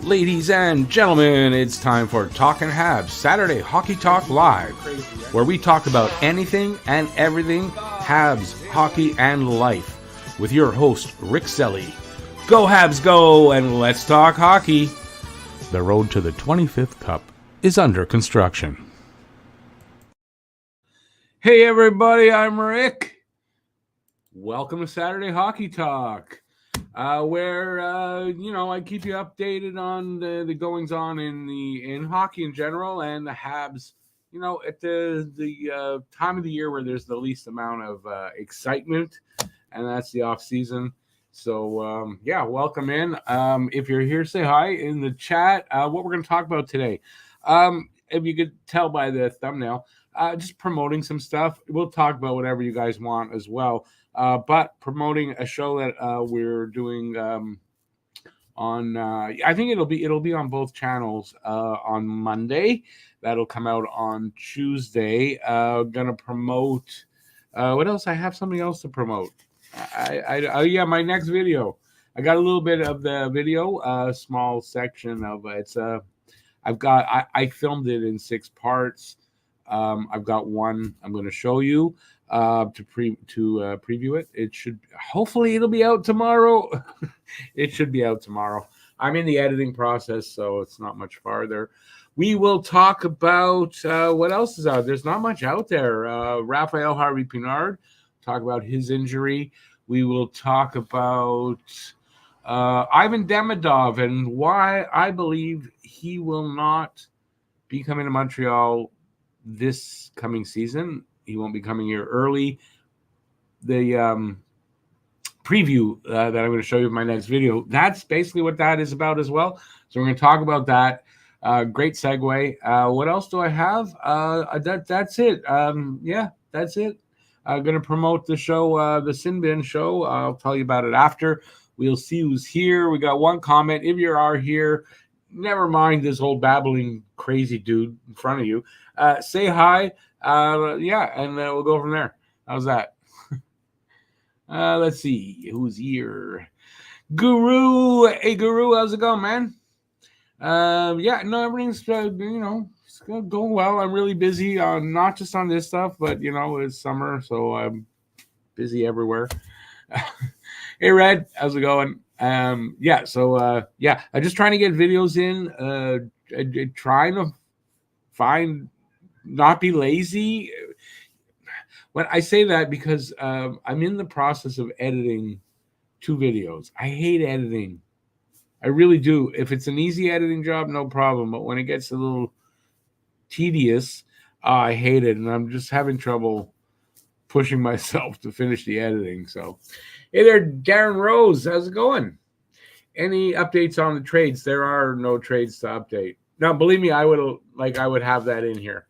Ladies and gentlemen, it's time for Talking Habs, Saturday Hockey Talk Live, where we talk about anything and everything Habs, hockey, and life, with your host, Rick Selly. Go Habs, go, and let's talk hockey. The road to the 25th Cup is under construction. Hey everybody, I'm Rick. Welcome to Saturday Hockey Talk. Where I keep you updated on the goings on in hockey in general, and the Habs. At the time of the year where there's the least amount of excitement, and that's the off season. So welcome in. If you're here, say hi in the chat. What we're going to talk about today, if you could tell by the thumbnail, just promoting some stuff. We'll talk about whatever you guys want as well. But promoting a show that we're doing on, I think it'll be on both channels on Monday. That'll come out on Tuesday. Gonna promote. What else? I have something else to promote. My next video. I got a little bit of the video, a small section of it's. I filmed it in 6 parts. I've got one I'm going to show you to preview it. Hopefully it'll be out tomorrow. It should be out tomorrow. I'm in the editing process, so it's not much farther. We will talk about what else is out. There's not much out there. Raphael Harvey-Pinard, talk about his injury. We will talk about Ivan Demidov and why I believe he will not be coming to Montreal this coming season. He won't be coming here early. The preview that I'm going to show you in my next video, that's basically what that is about as well. So we're going to talk about that. Great segue. What else do I have? That's it. That's it. I'm going to promote the show, the Sin Bin show. I'll tell you about it after. We'll see who's here. We got one comment. If you are here, never mind this old babbling crazy dude in front of you. Say hi. And we'll go from there. How's that? Let's see who's here. Guru. Hey, Guru, how's it going, man? Everything's it's going well. I'm really busy, not just on this stuff, but it's summer, so I'm busy everywhere. Hey, Red, how's it going? I'm just trying to get videos in, trying to not be lazy. When I say that, because I'm in the process of editing 2 videos. I hate editing. I really do. If it's an easy editing job, no problem. But when it gets a little tedious, I hate it. And I'm just having trouble pushing myself to finish the editing. So, hey there, Darren Rose. How's it going? Any updates on the trades? There are no trades to update. Now, believe me, I would have that in here.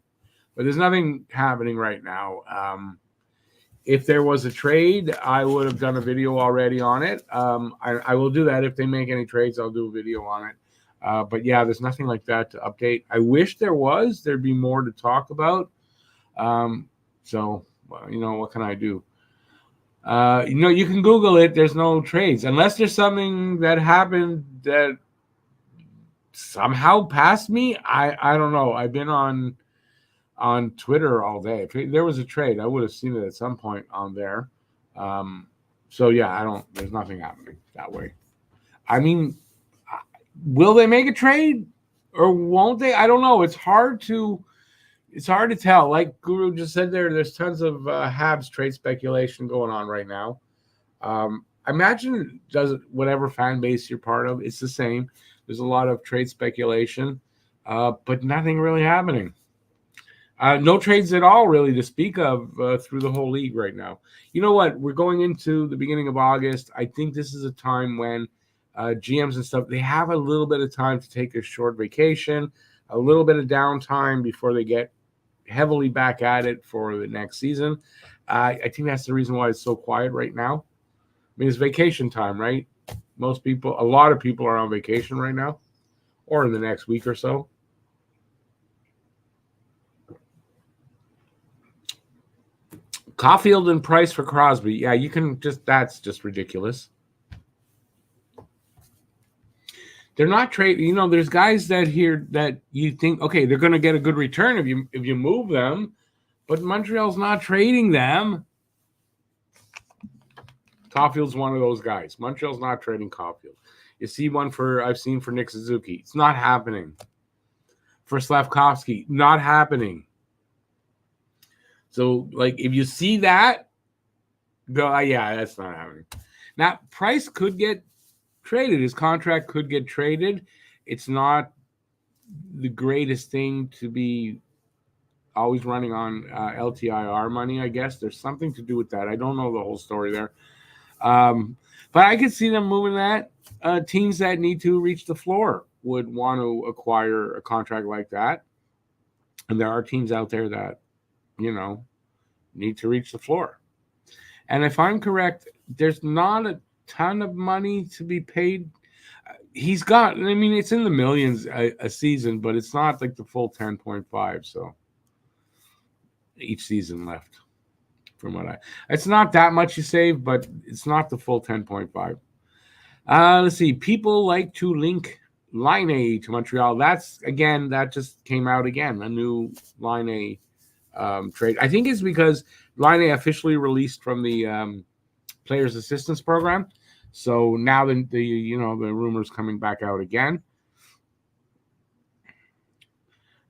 But there's nothing happening right now. If there was a trade, I would have done a video already on it. I will do that. If they make any trades, I'll do a video on it. But yeah, there's nothing like that to update. I wish there was. There'd be more to talk about. What can I do? You can Google it. There's no trades. Unless there's something that happened that somehow passed me. I don't know. I've been on Twitter all day. If there was a trade, I would have seen it at some point on there. There's nothing happening that way. I mean, will they make a trade or won't they? I don't know. It's hard to tell. Like Guru just said there's tons of Habs trade speculation going on right now. Imagine whatever fan base you're part of, it's the same. There's a lot of trade speculation, but nothing really happening. No trades at all, really, to speak of through the whole league right now. You know what? We're going into the beginning of August. I think this is a time when GMs and stuff, they have a little bit of time to take a short vacation, a little bit of downtime before they get heavily back at it for the next season. I think that's the reason why it's so quiet right now. I mean, it's vacation time, right? A lot of people are on vacation right now or in the next week or so. Caulfield and Price for Crosby. Yeah, that's just ridiculous. They're not trading. You know, there's guys that here that you think, okay, they're going to get a good return if you move them, but Montreal's not trading them. Caulfield's one of those guys. Montreal's not trading Caulfield. You see one I've seen for Nick Suzuki. It's not happening. For Slavkovsky, not happening. So, like, if you see that, go, yeah, that's not happening. Now, Price could get traded. His contract could get traded. It's not the greatest thing to be always running on LTIR money, I guess. There's something to do with that. I don't know the whole story there. But I could see them moving that. Teams that need to reach the floor would want to acquire a contract like that. And there are teams out there that, you know, need to reach the floor. And if I'm correct, there's not a ton of money to be paid. He's got, I mean, it's in the millions a season, but it's not like the full 10.5. So each season left from what it's not that much you save, but it's not the full 10.5. Let's see. People like to link Laine to Montreal. That just came out again, a new Laine trade. I think it's because Laine officially released from the Players Assistance Program. So now the rumors coming back out again.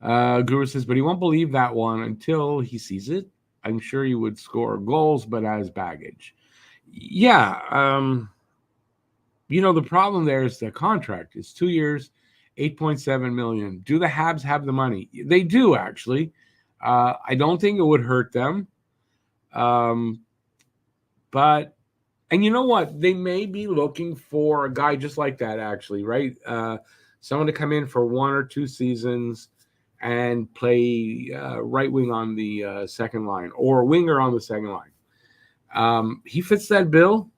Guru says, but he won't believe that one until he sees it. I'm sure he would score goals, but as baggage. Yeah. The problem there is the contract. It's 2 years, $8.7 million. Do the Habs have the money? They do, actually. I don't think it would hurt them. But you know what? They may be looking for a guy just like that, actually, right? Someone to come in for 1 or 2 seasons and play right wing on the second line or winger on the second line. He fits that bill.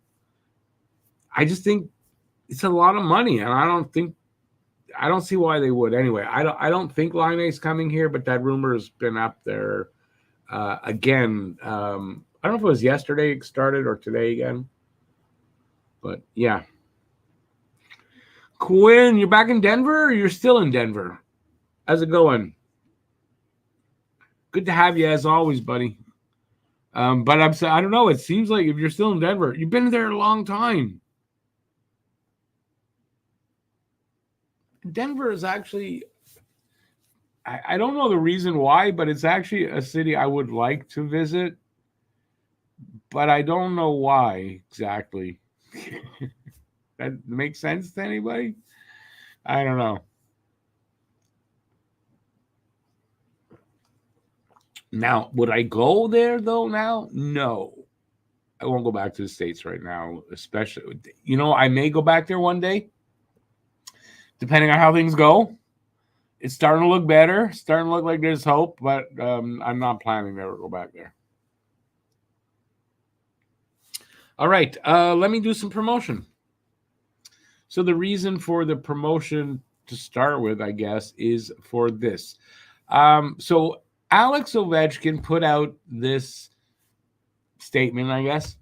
I just think it's a lot of money, and I don't see why they would. Anyway, I don't think Laine's coming here, but that rumor has been up there again. I don't know if it was yesterday it started or today again. But yeah. Quinn, you're back in Denver or you're still in Denver? How's it going? Good to have you as always, buddy. But I don't know. It seems like if you're still in Denver, you've been there a long time. Denver is actually, I don't know the reason why, but it's actually a city I would like to visit. But I don't know why exactly. That makes sense to anybody? I don't know. Now, would I go there though now? No. I won't go back to the States right now, especially, I may go back there one day, depending on how things go. It's starting to look better, starting to look like there's hope, but I'm not planning to ever go back there. All right, let me do some promotion. So the reason for the promotion to start with, I guess, is for this. So Alex Ovechkin put out this statement, I guess,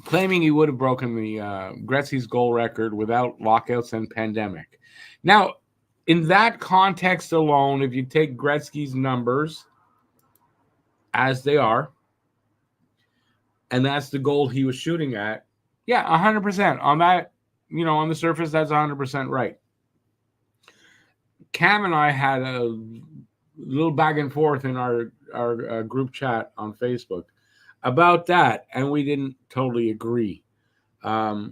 claiming he would have broken the Gretzky's goal record without lockouts and pandemic. Now, in that context alone, if you take Gretzky's numbers as they are, and that's the goal he was shooting at, yeah, 100%. On that, on the surface, that's 100% right. Cam and I had a little back and forth in our group chat on Facebook about that, and we didn't totally agree. I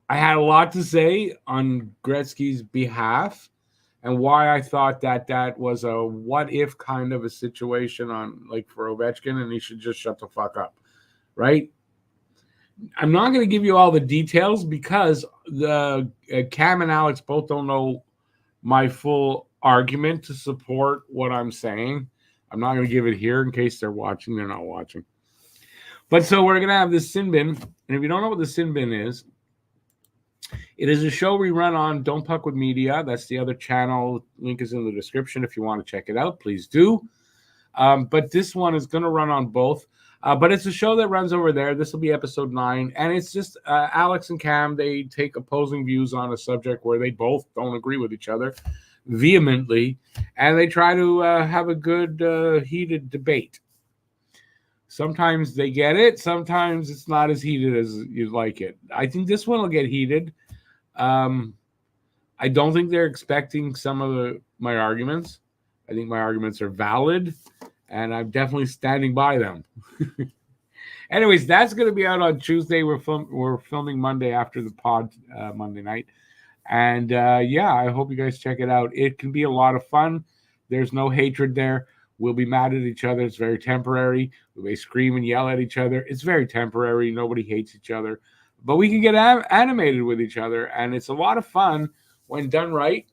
had a lot to say on Gretzky's behalf and why I thought that was a what-if kind of a situation for Ovechkin, and he should just shut the fuck up, right? I'm not going to give you all the details because the Cam and Alex both don't know my full argument to support what I'm saying. I'm not going to give it here in case they're watching. They're not watching. But so we're going to have this Sin Bin. And if you don't know what the Sin Bin is, it is a show we run on Don't Puck with Media. That's the other channel. Link is in the description. If you want to check it out, please do. But this one is going to run on both. But it's a show that runs over there. This will be episode 9. And it's just Alex and Cam, they take opposing views on a subject where they both don't agree with each other vehemently. And they try to have a good heated debate. Sometimes they get it. Sometimes it's not as heated as you'd like it. I think this one will get heated. I don't think they're expecting some of my arguments. I think my arguments are valid, and I'm definitely standing by them. Anyways, that's going to be out on Tuesday. We're filming Monday after the pod Monday night. And yeah, I hope you guys check it out. It can be a lot of fun. There's no hatred there. We'll be mad at each other. It's very temporary. We may scream and yell at each other. It's very temporary. Nobody hates each other. But we can get animated with each other. And it's a lot of fun when done right.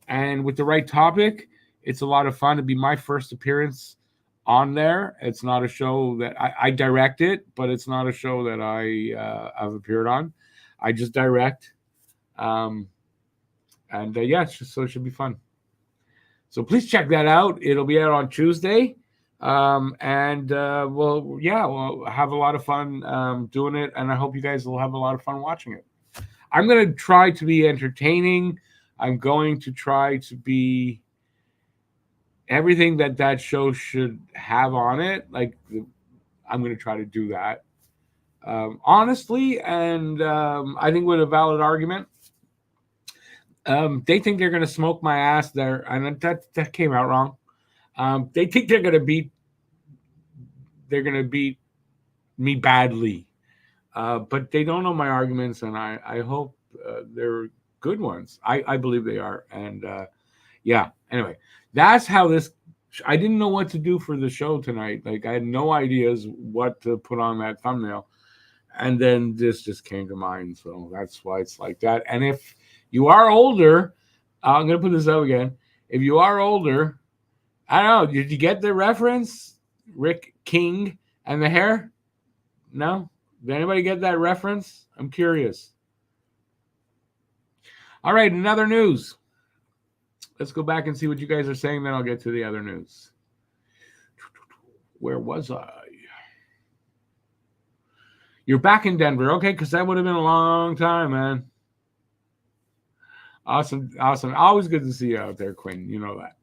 And with the right topic, it's a lot of fun. To be my first appearance on there. It's not a show that I direct it, but it's not a show that I've appeared on. I just direct. Yeah, so it should be fun. So please check that out. It'll be out on Tuesday. We'll have a lot of fun doing it, and I hope you guys will have a lot of fun watching it. I'm going to try to be entertaining. I'm going to try to be everything that show should have on it. Like, I'm going to try to do that honestly, and I think with a valid argument. They think they're going to smoke my ass there, and that came out wrong. They think they're going to beat me badly, but they don't know my arguments, and I hope they're good ones. I believe they are, and yeah. Anyway, that's how this. I didn't know what to do for the show tonight. Like, I had no ideas what to put on that thumbnail, and then this just came to mind. So that's why it's like that. And if you are older, I'm going to put this out again. If you are older, I don't know, did you get the reference? Rick King and the hair? No? Did anybody get that reference? I'm curious. All right, another news. Let's go back and see what you guys are saying, then I'll get to the other news. Where was I? You're back in Denver. Okay, because that would have been a long time, man. Awesome. Always good to see you out there, Quinn. You know that.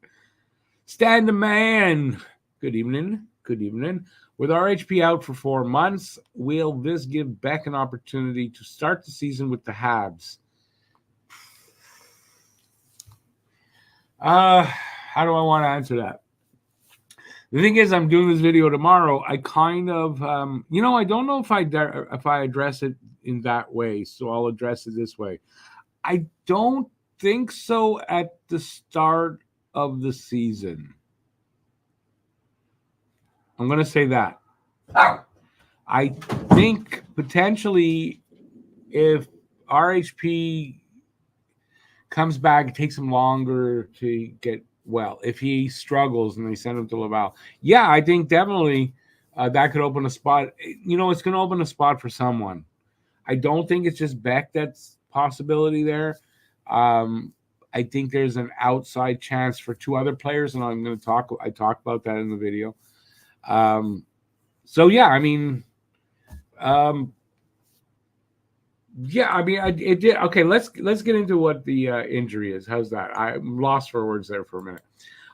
Stan the Man. Good evening. With RHP out for 4 months, will this give Beck an opportunity to start the season with the Habs? How do I want to answer that? The thing is, I'm doing this video tomorrow. I kind of, I don't know if I address it in that way, so I'll address it this way. I don't think so at the start of the season. I'm going to say that. I think potentially if RHP comes back, it takes him longer to get well. If he struggles and they send him to Laval, yeah, I think definitely that could open a spot. It's going to open a spot for someone. I don't think it's just Beck that's possibility there. I think there's an outside chance for 2 other players, and I talked about that in the video. So yeah, I mean, it did. Okay, let's get into what the injury is. How's that? I'm lost for words there for a minute.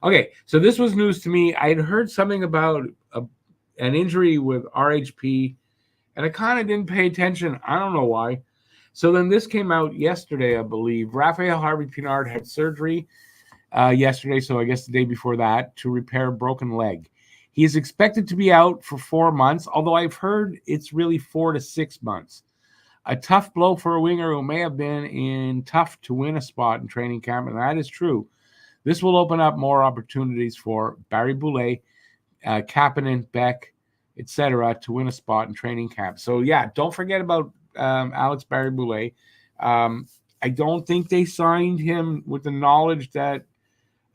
Okay, so this was news to me. I had heard something about an injury with RHP, and I kind of didn't pay attention. I don't know why. So then this came out yesterday, I believe. Raphael Harvey-Pinard had surgery yesterday, so I guess the day before that, to repair a broken leg. He is expected to be out for 4 months, although I've heard it's really 4 to 6 months. A tough blow for a winger who may have been tough to win a spot in training camp, and that is true. This will open up more opportunities for Barry Boulay, Kapanen, Beck, etc., to win a spot in training camp. So yeah, don't forget about Alex Barry-Boulay. I don't think they signed him with the knowledge that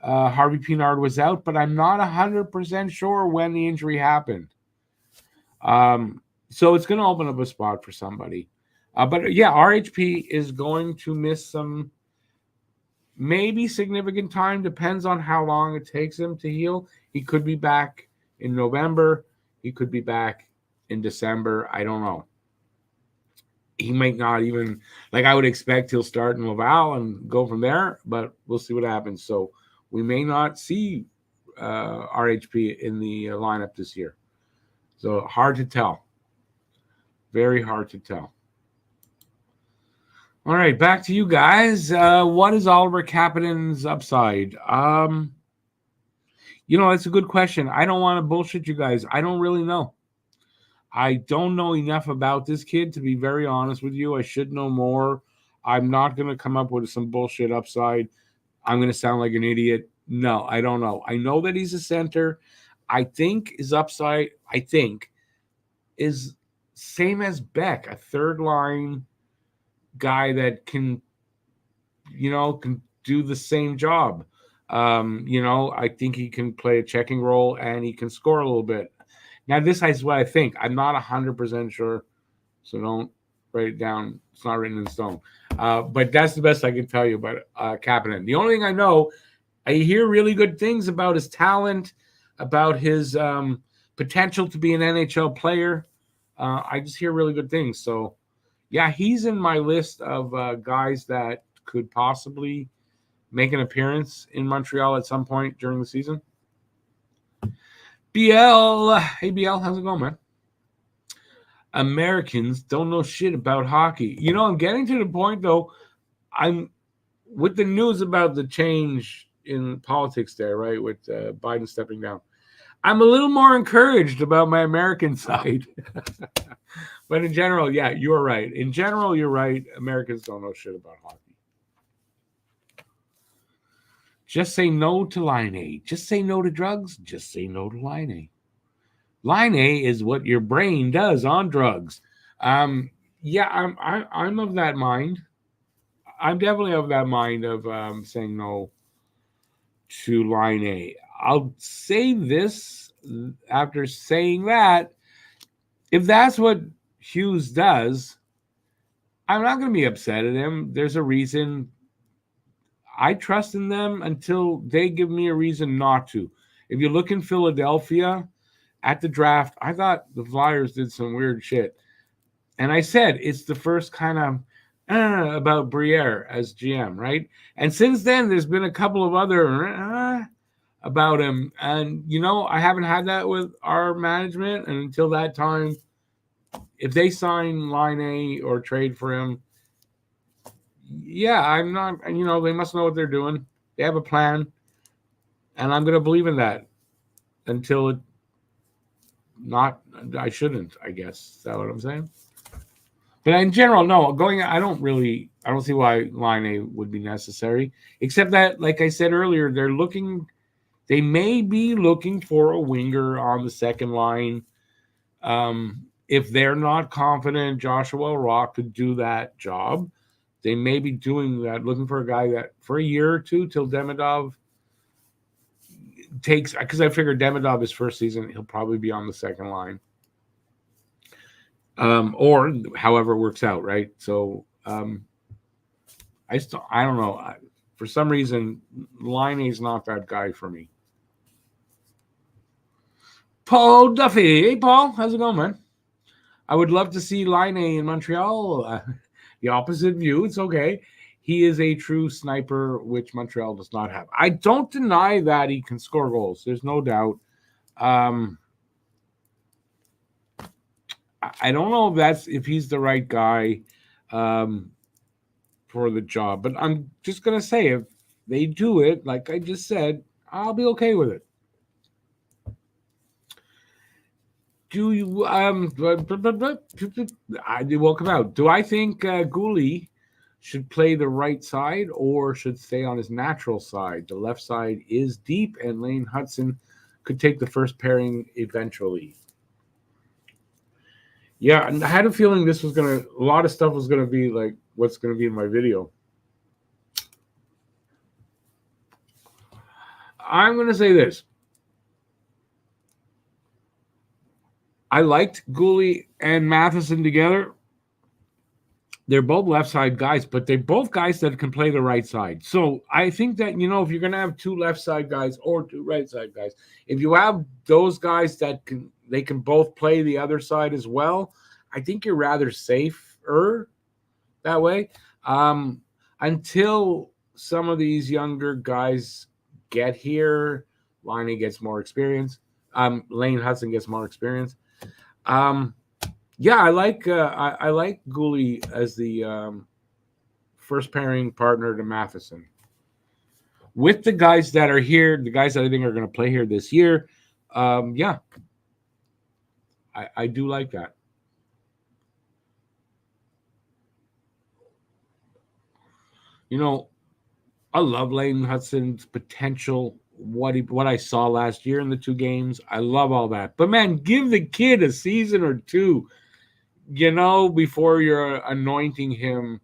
Harvey-Pinard was out, but I'm not 100% sure when the injury happened. So it's going to open up a spot for somebody. But yeah, RHP is going to miss some maybe significant time. Depends on how long it takes him to heal. He could be back in November. He could be back in December. I don't know. He might not even, like I would expect he'll start in Laval and go from there, but we'll see what happens. So we may not see RHP in the lineup this year. So hard to tell. Very hard to tell. All right, back to you guys. What is Oliver Kapanen's upside? That's a good question. I don't want to bullshit you guys. I don't really know. I don't know enough about this kid to be very honest with you. I should know more. I'm not going to come up with some bullshit upside. I'm going to sound like an idiot. No, I don't know. I know that he's a center. I think his upside, is same as Beck, a third line guy that can do the same job. I think he can play a checking role and he can score a little bit. Now, this is what I think. I'm not 100% sure, so don't write it down. It's not written in stone. But that's the best I can tell you about Kapanen. The only thing I know, I hear really good things about his talent, about his potential to be an NHL player. I just hear really good things. So, yeah, he's in my list of guys that could possibly make an appearance in Montreal at some point during the season. BL, hey BL, how's it going, man? Americans don't know shit about hockey. I'm getting to the point though. I'm with the news about the change in politics there, right? With Biden stepping down. I'm a little more encouraged about my American side. But in general, yeah, you're right. In general, you're right. Americans don't know shit about hockey. Just say no to Line A. Just say no to drugs. Just say no to Line A. Line A is what your brain does on drugs. I'm of that mind. I'm definitely of that mind of saying no to Line A. I'll say this after saying that. If that's what Hughes does, I'm not going to be upset at him. There's a reason. I trust in them until they give me a reason not to. If you look in Philadelphia at the draft, I thought the Flyers did some weird shit. And I said it's the first kind of about Briere as GM, right? And since then, there's been a couple of other about him. And, I haven't had that with our management. And until that time, if they sign Line A or trade for him, yeah, I'm not, they must know what they're doing. They have a plan. And I'm going to believe in that until I shouldn't, I guess. Is that what I'm saying? But in general, no, I don't see why Line A would be necessary. Except that, like I said earlier, they may be looking for a winger on the second line. If they're not confident Joshua Rock could do that job, they may be doing that, looking for a guy that for a year or two till Demidov takes, because I figure Demidov his first season, he'll probably be on the second line. Or however it works out, right? So I don't know. For some reason, Line A is not that guy for me. Paul Duffy. Hey, Paul. How's it going, man? I would love to see Line A in Montreal. The opposite view. It's okay. He is a true sniper, which Montreal does not have. I don't deny that he can score goals. There's no doubt. I don't know if he's the right guy for the job, but I'm just going to say if they do it, like I just said, I'll be okay with it. Do you welcome out? Do I think Gouli should play the right side or should stay on his natural side? The left side is deep, and Lane Hudson could take the first pairing eventually. Yeah, I had a feeling a lot of stuff was gonna be like what's gonna be in my video. I'm gonna say this. I liked Gouli and Matheson together. They're both left side guys, but they're both guys that can play the right side. So I think that, if you're going to have two left side guys or two right side guys, if you have those guys that can, they can both play the other side as well, I think you're rather safer that way. Until some of these younger guys get here, Liney gets more experience. Lane Hudson gets more experience. Yeah, I like Gooley as the first pairing partner to Matheson. With the guys that are here, the guys that I think are going to play here this year, yeah, I do like that. You know, I love Lane Hudson's potential. What I saw last year in the 2 games, I love all that. But man, give the kid a season or 2, before you're anointing him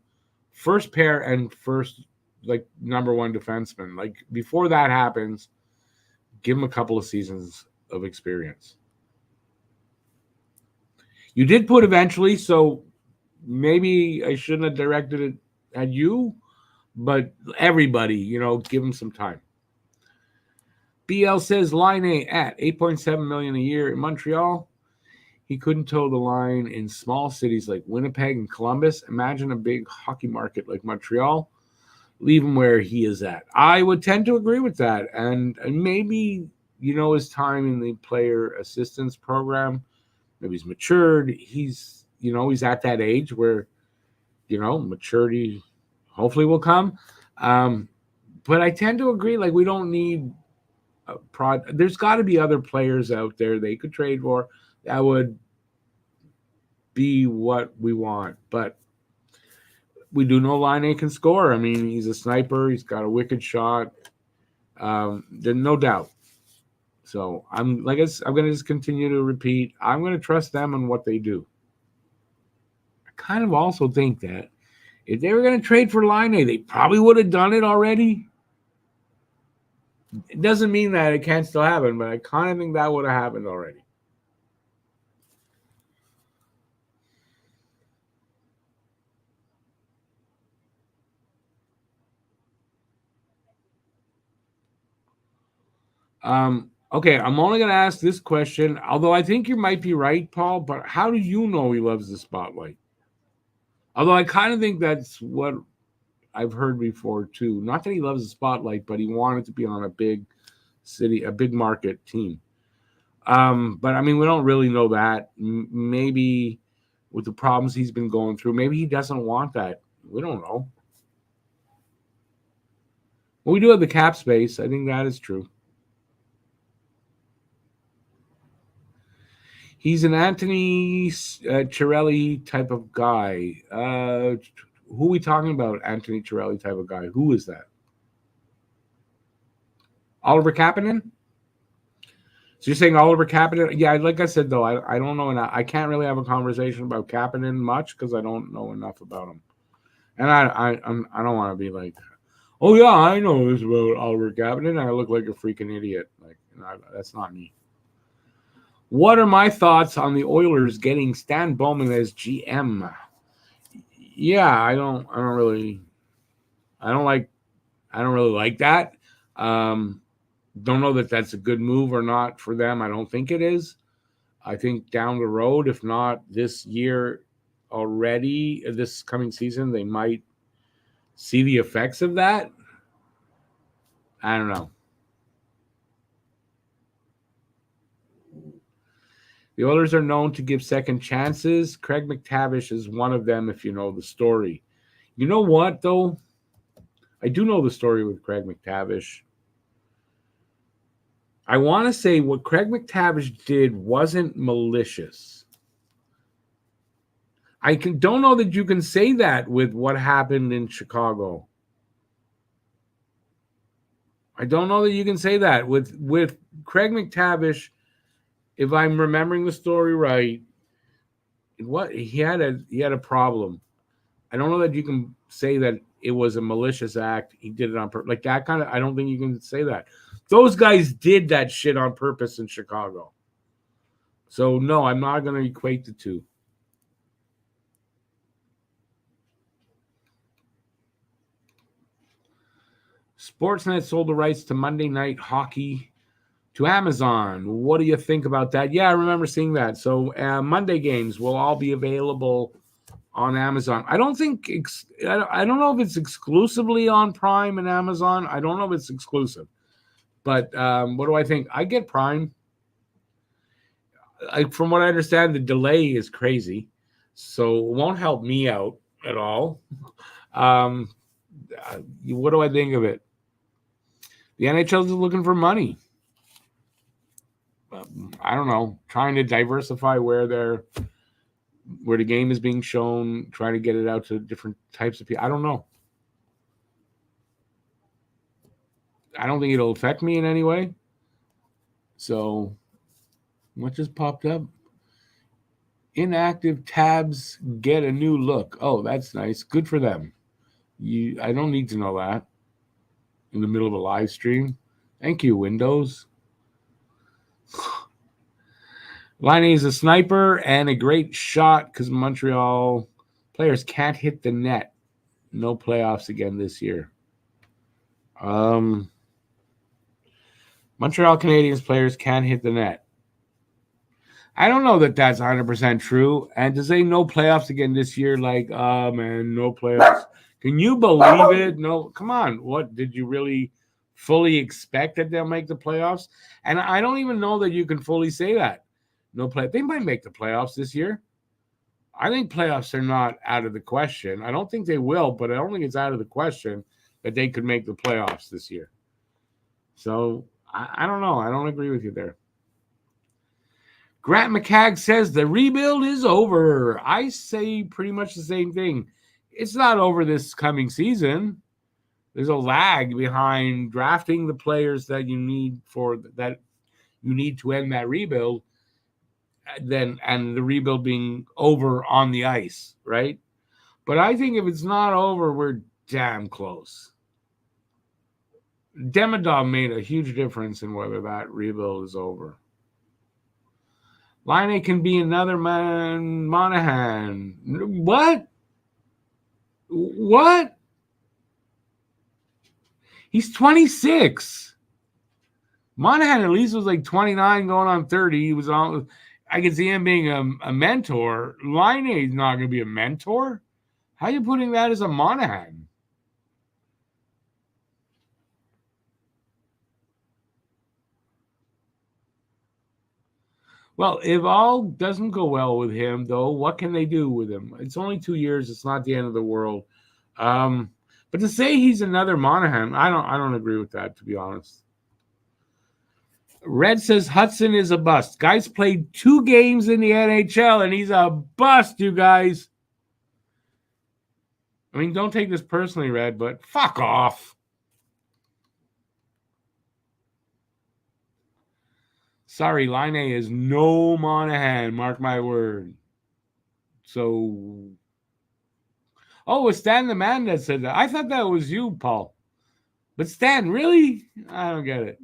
first pair and first like number 1 defenseman. Like before that happens, give him a couple of seasons of experience. You did put eventually, so maybe I shouldn't have directed it at you, but everybody, give him some time. BL says Line at $8.7 million a year in Montreal. He couldn't toe the line in small cities like Winnipeg and Columbus. Imagine a big hockey market like Montreal. Leave him where he is at. I would tend to agree with that. And maybe, his time in the player assistance program, maybe he's matured. He's at that age where, maturity hopefully will come. But I tend to agree, like, we don't need there's got to be other players out there they could trade for that would be what we want. But we do know Line can score. I mean, he's a sniper. He's got a wicked shot. There's no doubt. So I'm going to just continue to repeat. I'm going to trust them on what they do. I kind of also think that if they were going to trade for Line, they probably would have done it already. It doesn't mean that it can't still happen, but I kind of think that would have happened already. Okay, I'm only going to ask this question, although I think you might be right, Paul, but how do you know he loves the spotlight? Although I kind of think that's what I've heard before, too. Not that he loves the spotlight, but he wanted to be on a big city, a big market team. But, I mean, we don't really know that. Maybe with the problems he's been going through, maybe he doesn't want that. We don't know. Well, we do have the cap space. I think that is true. He's an Anthony Cirelli type of guy. Who are we talking about, Anthony Cirelli type of guy? Who is that? Oliver Kapanen? So you're saying Oliver Kapanen? Yeah, like I said, though, I don't know enough. I can't really have a conversation about Kapanen much because I don't know enough about him. And I don't want to be like, oh, yeah, I know this about Oliver Kapanen. I look like a freaking idiot. Like, that's not me. What are my thoughts on the Oilers getting Stan Bowman as GM? Yeah, I don't really like that. Don't know that that's a good move or not for them. I don't think it is. I think down the road, if not this year already, this coming season, they might see the effects of that. I don't know. The Oilers are known to give second chances. Craig McTavish is one of them, if you know the story. You know what, though? I do know the story with Craig McTavish. I want to say what Craig McTavish did wasn't malicious. Don't know that you can say that with what happened in Chicago. I don't know that you can say that with Craig McTavish. If I'm remembering the story right, he had a problem. I don't know that you can say that it was a malicious act. He did it on purpose. Like that kind of, I don't think you can say that. Those guys did that shit on purpose in Chicago. So no, I'm not going to equate the two. Sportsnet sold the rights to Monday Night Hockey to Amazon. What do you think about that? Yeah, I remember seeing that. So Monday games will all be available on Amazon. I don't think I don't know if it's exclusively on Prime and Amazon. I don't know if it's exclusive, but what do I think? I get Prime. From what I understand, the delay is crazy, so it won't help me out at all. What do I think of it? The NHL is looking for money. I don't know, trying to diversify where the game is being shown, trying to get it out to different types of people. I don't know. I don't think it'll affect me in any way. So, what just popped up? Inactive tabs get a new look. Oh, that's nice. Good for them. I don't need to know that in the middle of a live stream. Thank you, Windows. Laine is a sniper and a great shot because Montreal players can't hit the net. No playoffs again this year. Montreal Canadiens players can't hit the net. I don't know that that's 100% true. And to say no playoffs again this year, like, oh, man, no playoffs. Can you believe it? No, come on. What, did you really fully expect that they'll make the playoffs? And I don't even know that you can fully say that. No play. They might make the playoffs this year. I think playoffs are not out of the question. I don't think they will, but I don't think it's out of the question that they could make the playoffs this year. So I don't know. I don't agree with you there. Grant McCagg says the rebuild is over. I say pretty much the same thing. It's not over this coming season. There's a lag behind drafting the players that you need to end that rebuild, and the rebuild being over on the ice, right? But I think if it's not over, we're damn close. Demidov made a huge difference in whether that rebuild is over. Laine can be another man, Monahan. What? What? He's 26. Monahan at least was like 29 going on 30. He was on. I could see him being a mentor. Laine is not going to be a mentor. How are you putting that as a Monahan? Well, if all doesn't go well with him, though, what can they do with him? It's only 2 years. It's not the end of the world. But to say he's another Monahan, I don't agree with that, to be honest. Red says Hudson is a bust. Guy's played 2 games in the NHL, and he's a bust, you guys. I mean, don't take this personally, Red, but fuck off. Sorry, Laine is no Monahan, mark my word. So, oh, it's Stan the Man that said that. I thought that was you, Paul. But Stan, really? I don't get it.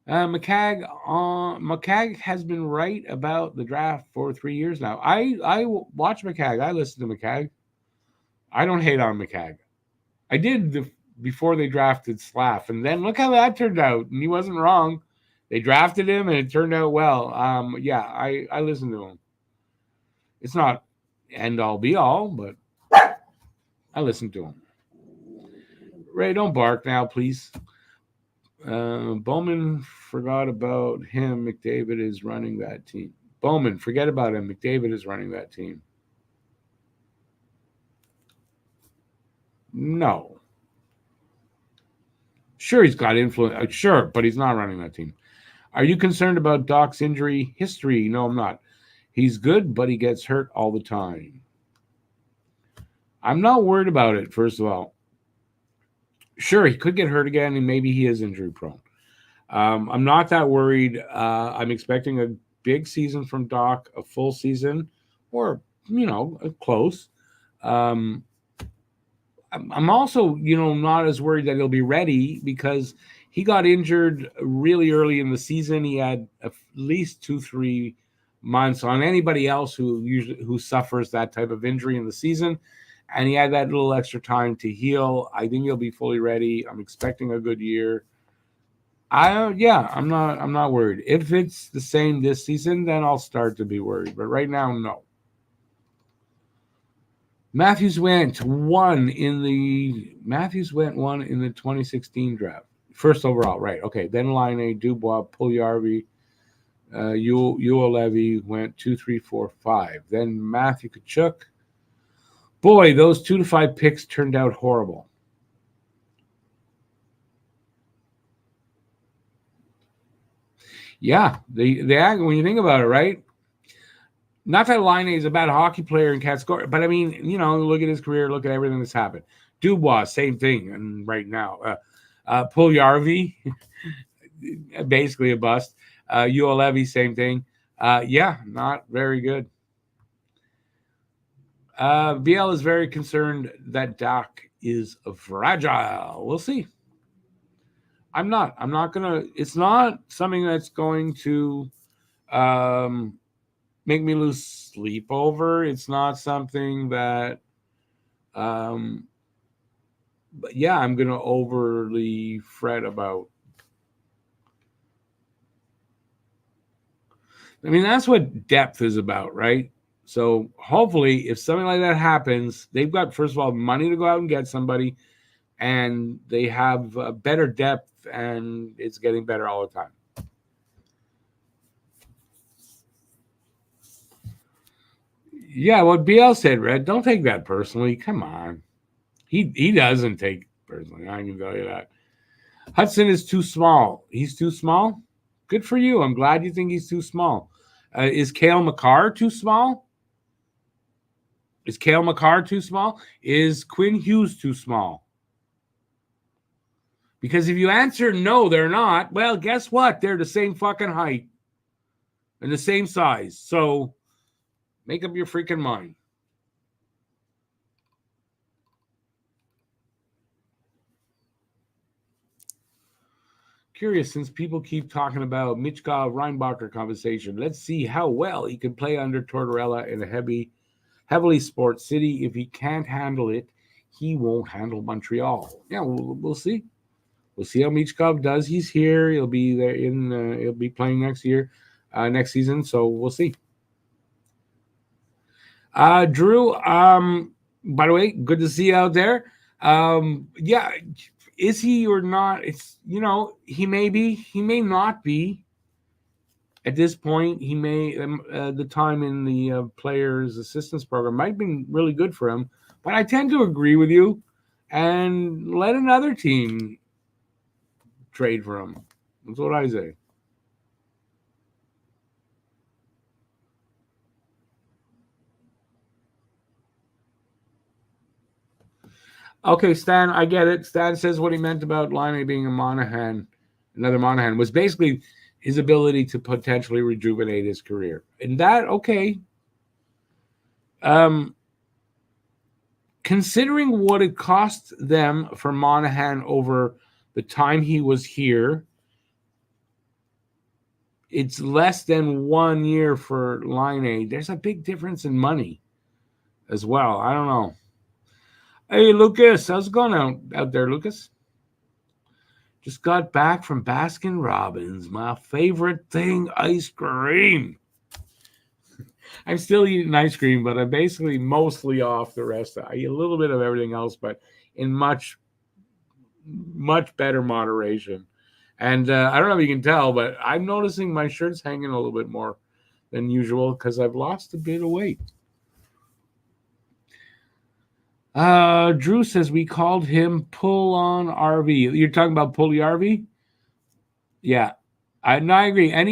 McCagg has been right about the draft for 3 years now. I watch McCagg. I listen to McCagg. I don't hate on McCagg. I did before they drafted Slav, and then look how that turned out. And he wasn't wrong. They drafted him, and it turned out well. Yeah, I listen to him. It's not end all be all, but I listen to him. Ray, don't bark now, please. Bowman forgot about him. McDavid is running that team. Bowman, forget about him. McDavid is running that team. No. Sure, he's got influence. Sure, but he's not running that team. Are you concerned about Doc's injury history? No, I'm not. He's good, but he gets hurt all the time. I'm not worried about it, first of all. Sure, he could get hurt again, and maybe he is injury prone. I'm not that worried. I'm expecting a big season from Doc, a full season, or, close. I'm also, not as worried that he'll be ready because he got injured really early in the season. He had at least 2-3 months on anybody else who suffers that type of injury in the season. And he had that little extra time to heal. I think he'll be fully ready. I'm expecting a good year. I'm not worried. If it's the same this season, then I'll start to be worried. But right now, no. Matthews went one in the 2016 draft. First overall, right. Okay. Then Line, Dubois, Puljujarvi, Levy went 2, 3, 4, 5. Then Matthew Tkachuk. Boy, those 2 to 5 picks turned out horrible. Yeah, they when you think about it, right? Not that Line is a bad hockey player and can't score, but I mean, look at his career, look at everything that's happened. Dubois, same thing, and right now, Puljujarvi, basically a bust. Levy, same thing. Not very good. BL is very concerned that Doc is fragile. We'll see. I'm not gonna. It's not something that's going to make me lose sleep over. It's not something that, but yeah, I'm gonna overly fret about. I mean, that's what depth is about, right? So hopefully, if something like that happens, they've got, first of all, money to go out and get somebody, and they have better depth, and it's getting better all the time. Yeah, what BL said, Red, don't take that personally. Come on. He doesn't take it personally. I can tell you that. Hudson is too small. He's too small? Good for you. I'm glad you think he's too small. Is Cale Makar too small? Is Cale Makar too small? Is Quinn Hughes too small? Because if you answer no, they're not, well, guess what? They're the same fucking height and the same size. So make up your freaking mind. Curious, since people keep talking about Michkov Reinbacher conversation, let's see how well he can play under Tortorella in a heavily sports city. If he can't handle it, he won't handle Montreal. Yeah, we'll see. We'll see how Michkov does. He's here. He'll be there he'll be playing next next season. So we'll see. Drew, by the way, good to see you out there. Yeah, is he or not? It's, he may be, he may not be. At this point, he may, the time in the players' assistance program might have been really good for him. But I tend to agree with you and let another team trade for him. That's what I say. Okay, Stan, I get it. Stan says what he meant about Laine being another Monahan, was basically his ability to potentially rejuvenate his career. And that, okay. Considering what it cost them for Monahan over the time he was here, it's less than 1 year for Laine. There's a big difference in money as well. I don't know. Hey, Lucas, how's it going out there, Lucas? Just got back from Baskin Robbins. My favorite thing, ice cream. I'm still eating ice cream, but I'm basically mostly off the rest. I eat a little bit of everything else, but in much, much better moderation. And I don't know if you can tell, but I'm noticing my shirt's hanging a little bit more than usual because I've lost a bit of weight. Drew says we called him Pull On RV. You're talking about Puljujarvi? Yeah, I agree. I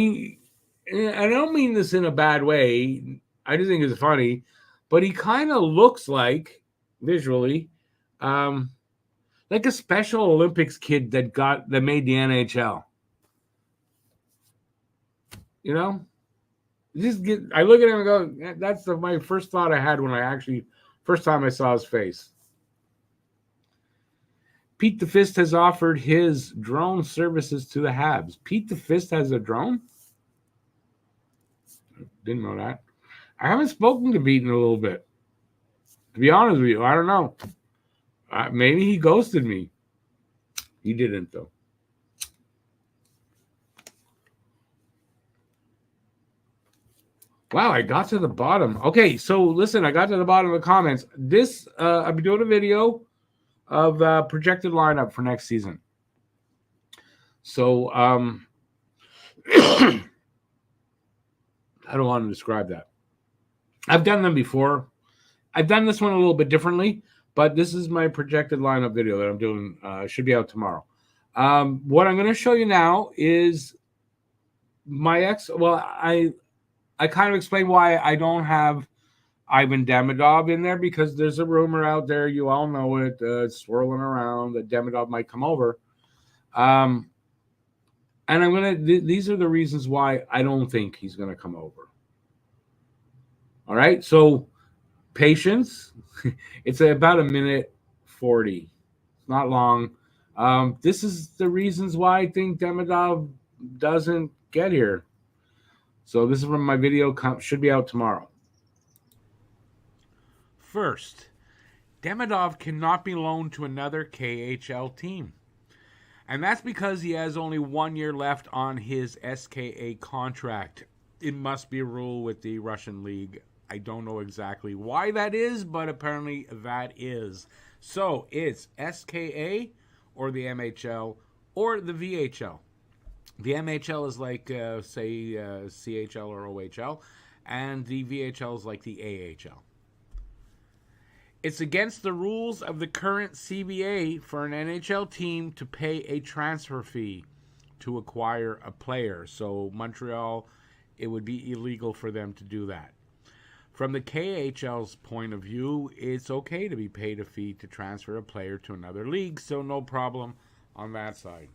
don't mean this in a bad way. I just think it's funny, but he kind of looks like, visually, like a Special Olympics kid that made the NHL. I look at him and go, that's my first thought I had when first time I saw his face. Pete the Fist has offered his drone services to the Habs. Pete the Fist has a drone? Didn't know that. I haven't spoken to Pete in a little bit. To be honest with you, I don't know. Maybe he ghosted me. He didn't, though. Wow, I got to the bottom. Okay, so listen, I got to the bottom of the comments. This, I'll be doing a video of projected lineup for next season. So, I don't want to describe that. I've done them before. I've done this one a little bit differently, but this is my projected lineup video that I'm doing. Should be out tomorrow. What I'm going to show you now is my Well, I kind of explained why I don't have Ivan Demidov in there, because there's a rumor out there, you all know it, swirling around, that Demidov might come over. And I'm going to, these are the reasons why I don't think he's going to come over. All right. So patience. It's about 1:40. It's not long. This is the reasons why I think Demidov doesn't get here. So this is from my video, should be out tomorrow. First, Demidov cannot be loaned to another KHL team. And that's because he has only 1 year left on his SKA contract. It must be a rule with the Russian league. I don't know exactly why that is, but apparently that is. So it's SKA or the MHL or the VHL. The MHL is like, say, CHL or OHL, and the VHL is like the AHL. It's against the rules of the current CBA for an NHL team to pay a transfer fee to acquire a player. So Montreal, it would be illegal for them to do that. From the KHL's point of view, it's okay to be paid a fee to transfer a player to another league, so no problem on that side.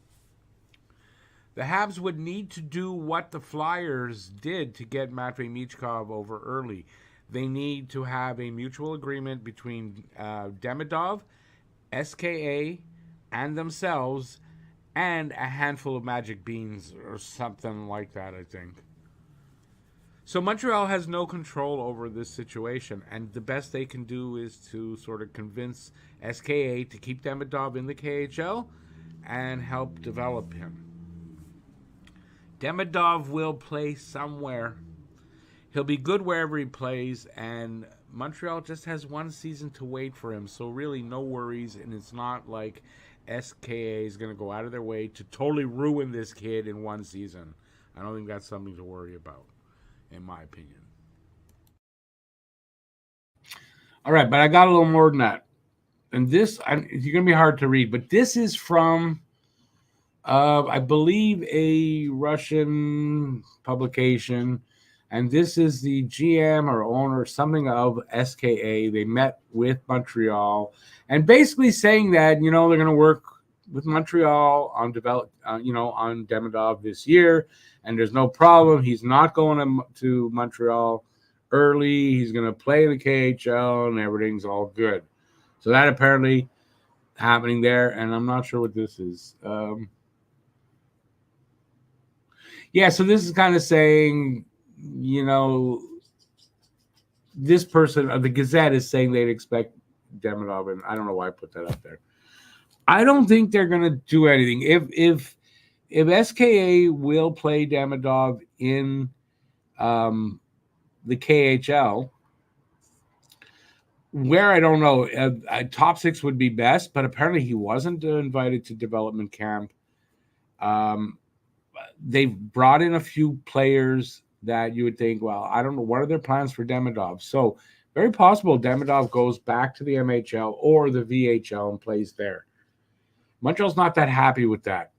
The Habs would need to do what the Flyers did to get Matvei Michkov over early. They need to have a mutual agreement between Demidov, SKA, and themselves, and a handful of magic beans or something like that, I think. So Montreal has no control over this situation, and the best they can do is to sort of convince SKA to keep Demidov in the KHL and help develop him. Demidov will play somewhere. He'll be good wherever he plays, and Montreal just has one season to wait for him, so really no worries, and it's not like SKA is going to go out of their way to totally ruin this kid in one season. I don't think that's something to worry about, in my opinion. All right, but I got a little more than that. And this, it's going to be hard to read, but this is from, I believe, a Russian publication. And this is the GM or owner, something of SKA. They met with Montreal and basically saying that, they're going to work with Montreal on on Demidov this year. And there's no problem. He's not going to Montreal early. He's going to play in the KHL and everything's all good. So that apparently happening there. And I'm not sure what this is. So this is kind of saying, this person, the Gazette, is saying they'd expect Demidov, and I don't know why I put that up there. I don't think they're going to do anything. If SKA will play Demidov in the KHL, where I don't know, top six would be best, but apparently he wasn't invited to development camp. They've brought in a few players that you would think, well, I don't know, what are their plans for Demidov? So very possible Demidov goes back to the MHL or the VHL and plays there. Montreal's not that happy with that.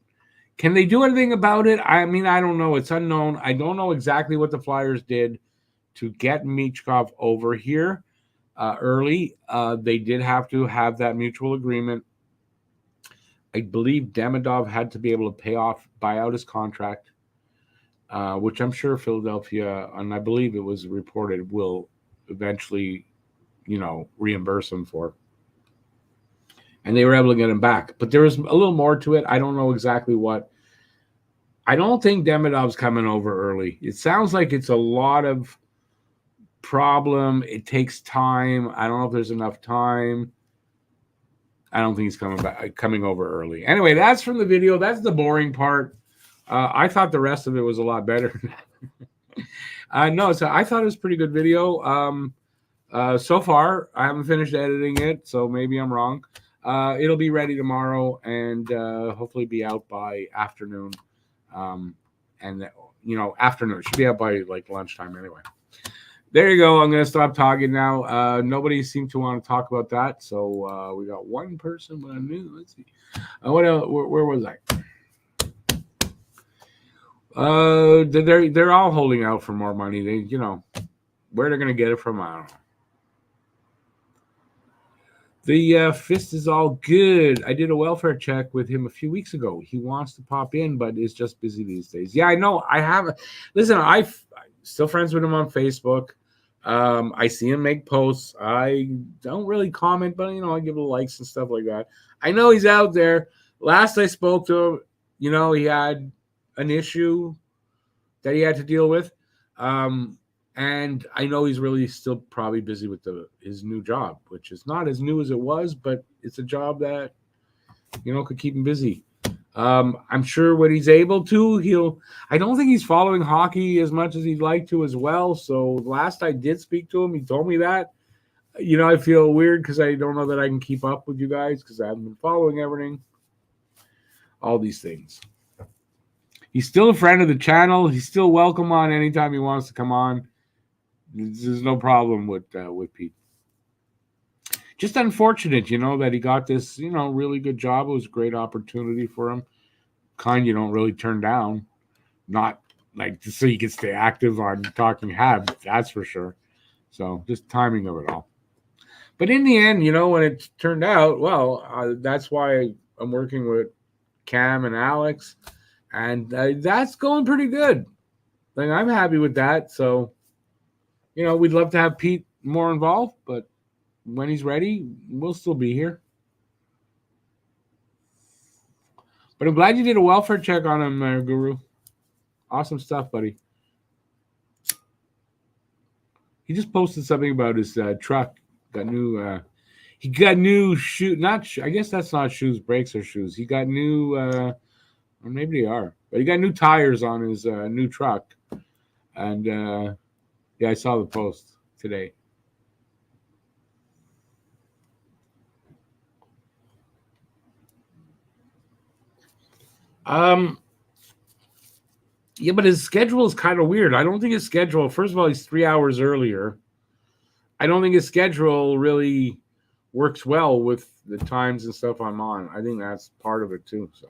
Can they do anything about it? I mean, I don't know. It's unknown. I don't know exactly what the Flyers did to get Michkov over here early. They did have to have that mutual agreement. I believe Demidov had to be able to buy out his contract, which I'm sure Philadelphia, and I believe it was reported, will eventually, reimburse him for. And they were able to get him back. But there was a little more to it. I don't know exactly what. I don't think Demidov's coming over early. It sounds like it's a lot of problem. It takes time. I don't know if there's enough time. I don't think he's coming over early. Anyway, that's from the video. That's the boring part. I thought the rest of it was a lot better. No, so I thought it was a pretty good video. So far, I haven't finished editing it, so maybe I'm wrong. It'll be ready tomorrow, and hopefully be out by afternoon. And afternoon, it should be out by like lunchtime anyway. There you go. I'm going to stop talking now. Nobody seemed to want to talk about that, so we got one person, but I knew. Let's see. What else? Where was I? They're all holding out for more money. They, where they're going to get it from, I don't know. The fist is all good. I did a welfare check with him a few weeks ago. He wants to pop in, but is just busy these days. Yeah, I know. I have. Listen, I'm still friends with him on Facebook. I see him make posts. I don't really comment, but I give the likes and stuff like that. I know he's out there. Last I spoke to him, he had an issue that he had to deal with. And I know he's really still probably busy with his new job, which is not as new as it was, but it's a job that, could keep him busy. I'm sure when he's able to, I don't think he's following hockey as much as he'd like to as well. So last I did speak to him, he told me that. I feel weird because I don't know that I can keep up with you guys because I haven't been following everything. All these things. He's still a friend of the channel. He's still welcome on anytime he wants to come on. There's no problem with Pete. Just unfortunate, that he got this, really good job. It was a great opportunity for him. Kind you don't really turn down. Not like just so you can stay active on Talking Habs, that's for sure. So just timing of it all. But in the end, when it turned out, well, that's why I'm working with Cam and Alex. And that's going pretty good. Like, I'm happy with that. So, we'd love to have Pete more involved, but when he's ready, we'll still be here. But I'm glad you did a welfare check on him, Guru. Awesome stuff, buddy. He just posted something about his truck. Got new. He got new shoes. I guess that's not shoes, brakes or shoes. He got new. Or maybe they are. But he got new tires on his new truck. And, yeah, I saw the post today. Yeah, but his schedule is kind of weird. I don't think his schedule, first of all, he's 3 hours earlier. I don't think his schedule really works well with the times and stuff I'm on. I think that's part of it too, so.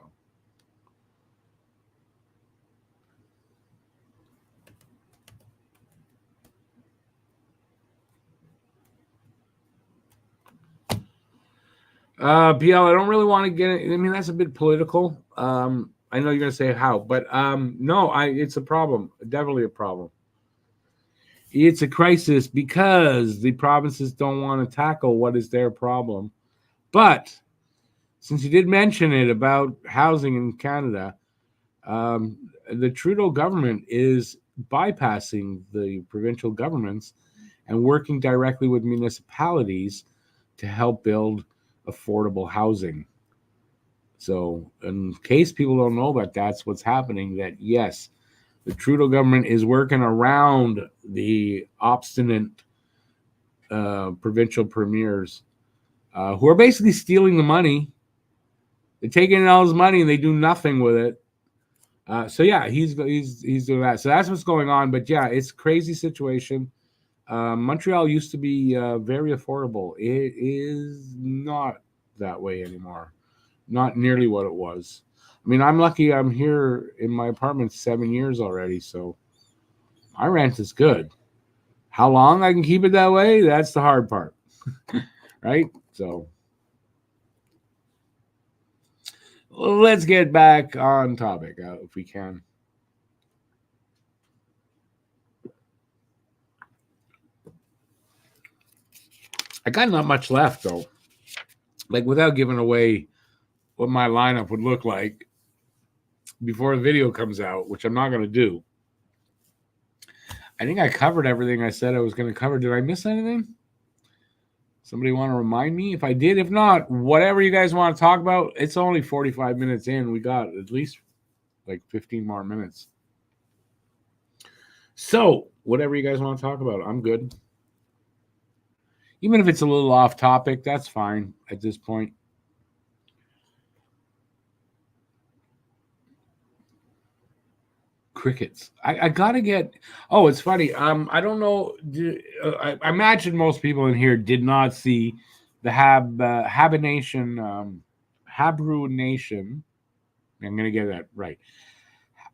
BL, I don't really want to get it. I mean, that's a bit political. I know you're going to say how, but no, it's a problem. Definitely a problem. It's a crisis because the provinces don't want to tackle what is their problem. But since you did mention it about housing in Canada, the Trudeau government is bypassing the provincial governments and working directly with municipalities to help build affordable housing. So in case people don't know that that's what's happening, that yes, the Trudeau government is working around the obstinate provincial premiers who are basically stealing the money. They're taking all his money and they do nothing with it. So yeah, he's doing that. So that's what's going on. But yeah, it's a crazy situation. Montreal used to be very affordable. It is not that way anymore. Not nearly what it was. I mean, I'm lucky I'm here in my apartment 7 years already, so my rent is good. How long I can keep it that way, that's the hard part. Right? So let's get back on topic if we can. I got not much left, though. Like, without giving away what my lineup would look like before the video comes out, which I'm not going to do. I think I covered everything I said I was going to cover. Did I miss anything? Somebody want to remind me? If I did, if not, whatever you guys want to talk about, it's only 45 minutes in. We got at least like 15 more minutes. So, whatever you guys want to talk about, I'm good. Even if it's a little off topic, that's fine at this point. Crickets. I gotta get. Oh, it's funny. I don't know. I imagine most people in here did not see the Habination, Habru Nation. I'm gonna get that right.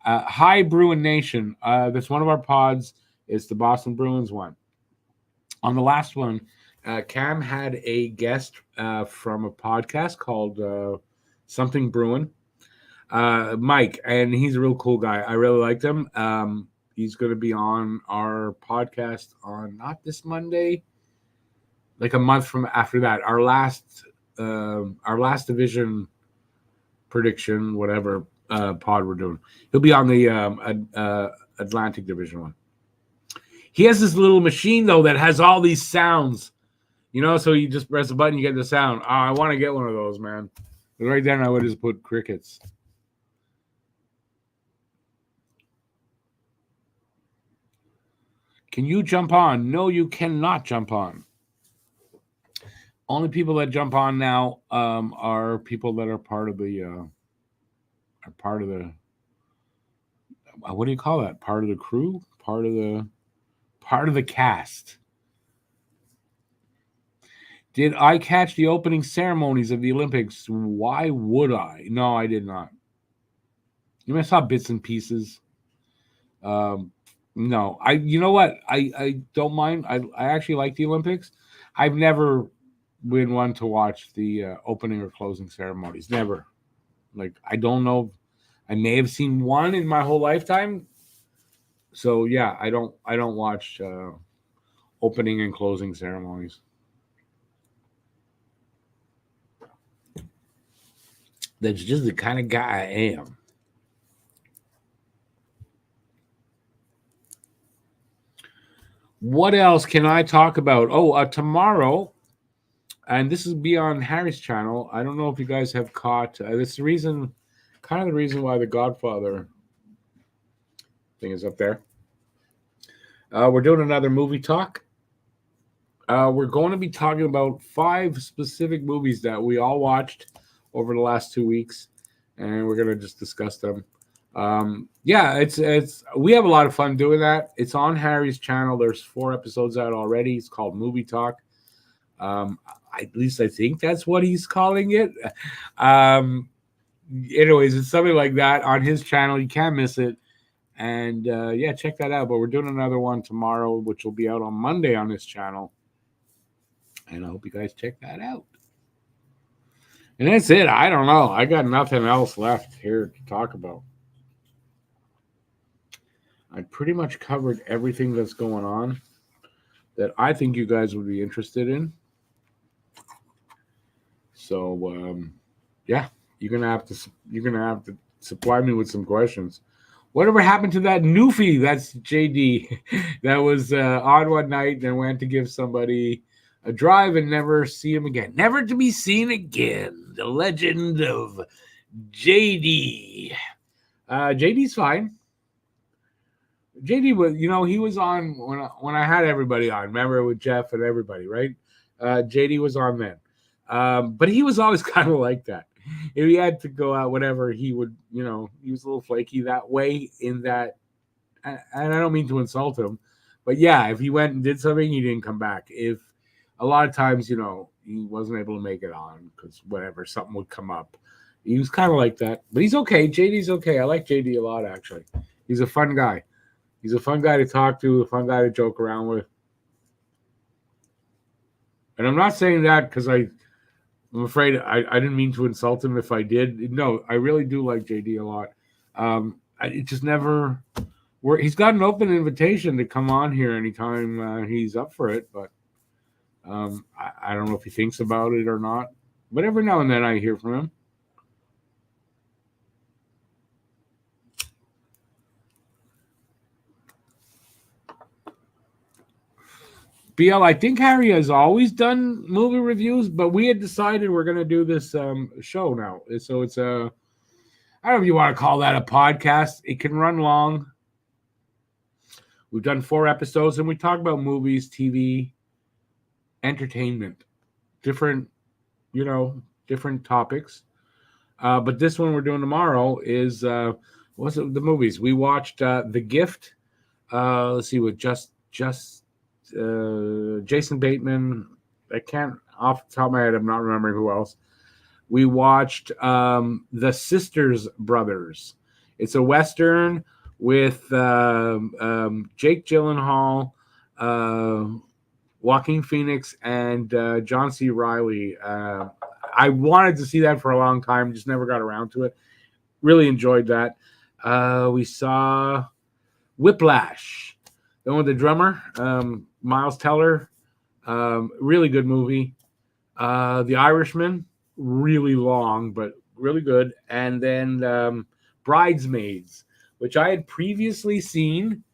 High Bruin Nation. That's one of our pods. It's the Boston Bruins one. On the last one, Cam had a guest from a podcast called Something Bruin. Mike, and he's a real cool guy. I really liked him. He's going to be on our podcast on not this Monday, like a month from after that. Our last division prediction, whatever pod we're doing. He'll be on the Atlantic Division one. He has this little machine though that has all these sounds, So you just press a button, you get the sound. Oh, I want to get one of those, man. But right then, I would just put crickets. Can you jump on? No, you cannot jump on. Only people that jump on now are people that are part of the what do you call that? Part of the crew? Part of the cast. Did I catch the opening ceremonies of the Olympics? Why would I? No, I did not. I saw bits and pieces. No, you know what? I don't mind. I actually like the Olympics. I've never been one to watch the opening or closing ceremonies. Never. Like, I don't know. I may have seen one in my whole lifetime. So yeah, I don't watch opening and closing ceremonies. That's just the kind of guy I am. What else can I talk about? Oh, tomorrow, and this will be on Harry's channel. I don't know if you guys have caught. This the reason, kind of the reason why the Godfather thing is up there. We're doing another movie talk. We're going to be talking about 5 specific movies that we all watched over the last 2 weeks, and we're going to just discuss them. Yeah, it's we have a lot of fun doing that. It's on Harry's channel. There's 4 episodes out already. It's called Movie Talk. At least I think that's what he's calling it. Anyways, it's something like that on his channel. You can't miss it. And yeah, check that out. But we're doing another one tomorrow, which will be out on Monday on his channel. And I hope you guys check that out. And that's it. I don't know. I got nothing else left here to talk about. I pretty much covered everything that's going on that I think you guys would be interested in. So yeah, you're gonna have to supply me with some questions. Whatever happened to that newfie? That's JD. That was on one night and went to give somebody a drive and never see him again. Never to be seen again. The legend of JD. JD's fine. JD was, he was on when I had everybody on. Remember with Jeff and everybody, right? JD was on then. But he was always kind of like that. If he had to go out, whatever, he would, he was a little flaky that way in that. And I don't mean to insult him, but yeah, if he went and did something, he didn't come back. If a lot of times, he wasn't able to make it on because whatever, something would come up. He was kind of like that, but he's okay. JD's okay. I like JD a lot, actually. He's a fun guy. He's a fun guy to talk to, a fun guy to joke around with. And I'm not saying that because I'm afraid I didn't mean to insult him if I did. No, I really do like JD a lot. It just never... He's got an open invitation to come on here anytime he's up for it, but I don't know if he thinks about it or not. But every now and then I hear from him. BL, I think Harry has always done movie reviews, but we had decided we're going to do this show now. So it's I don't know if you want to call that a podcast. It can run long. We've done 4 episodes, and we talk about movies, TV, entertainment, different topics. But this one we're doing tomorrow is what's it, the movies? We watched The Gift. Let's see, with just Jason Bateman. I can't off the top of my head. I'm not remembering who else. We watched The Sisters Brothers. It's a Western with Jake Gyllenhaal, Joaquin Phoenix, and John C. Reilly. I wanted to see that for a long time, just never got around to it. Really enjoyed that. We saw Whiplash, the one with the drummer, Miles Teller. Really good movie. The Irishman, really long, but really good. And then Bridesmaids, which I had previously seen,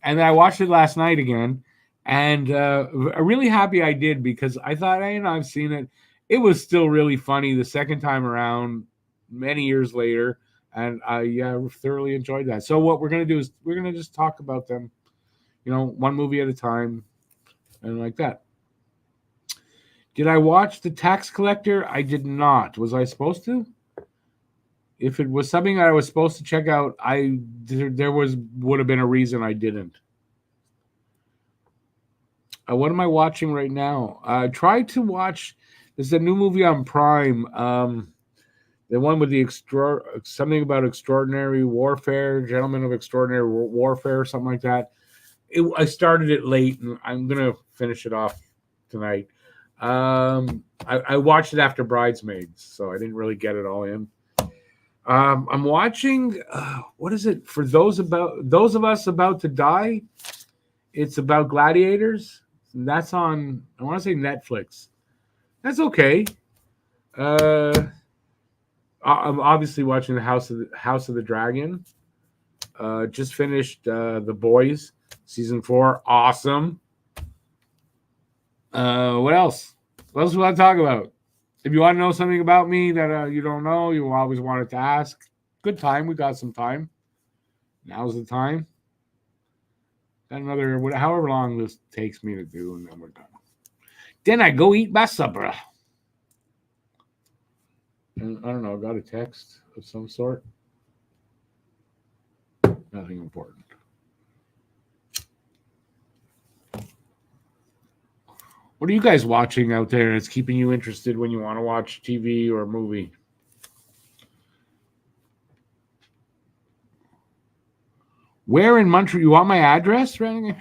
and then I watched it last night again. And I'm really happy I did, because I thought, hey, I've seen it. It was still really funny the second time around, many years later. And I thoroughly enjoyed that. So what we're going to do is we're going to just talk about them, one movie at a time and like that. Did I watch The Tax Collector? I did not. Was I supposed to? If it was something that I was supposed to check out, there would have been a reason I didn't. What am I watching right now? I tried to watch. There's a new movie on Prime. The one with the something about extraordinary warfare, gentlemen of extraordinary warfare, or something like that. I started it late, and I'm gonna finish it off tonight. I watched it after Bridesmaids, so I didn't really get it all in. I'm watching. What is it? For those of us about to die, it's about gladiators. And that's on. I want to say Netflix. That's okay. I'm obviously watching the House of the Dragon. Just finished The Boys season 4. Awesome. What else? What else do we want to talk about? If you want to know something about me that you don't know, you always wanted to ask. Good time. We got some time. Now's the time. Got another, however long this takes me to do, and then we're done. Then I go eat my supper. And I don't know, got a text of some sort. Nothing important. What are you guys watching out there that's keeping you interested when you want to watch TV or a movie? Where in Montreal? You want my address? I'm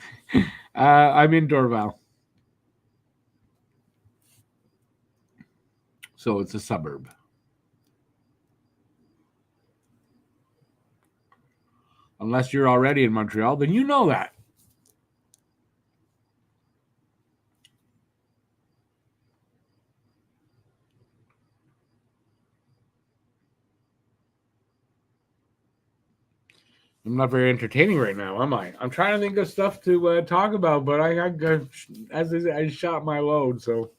in Dorval. So it's a suburb. Unless you're already in Montreal, then you know that. I'm not very entertaining right now, am I? I'm trying to think of stuff to talk about, but I shot my load, so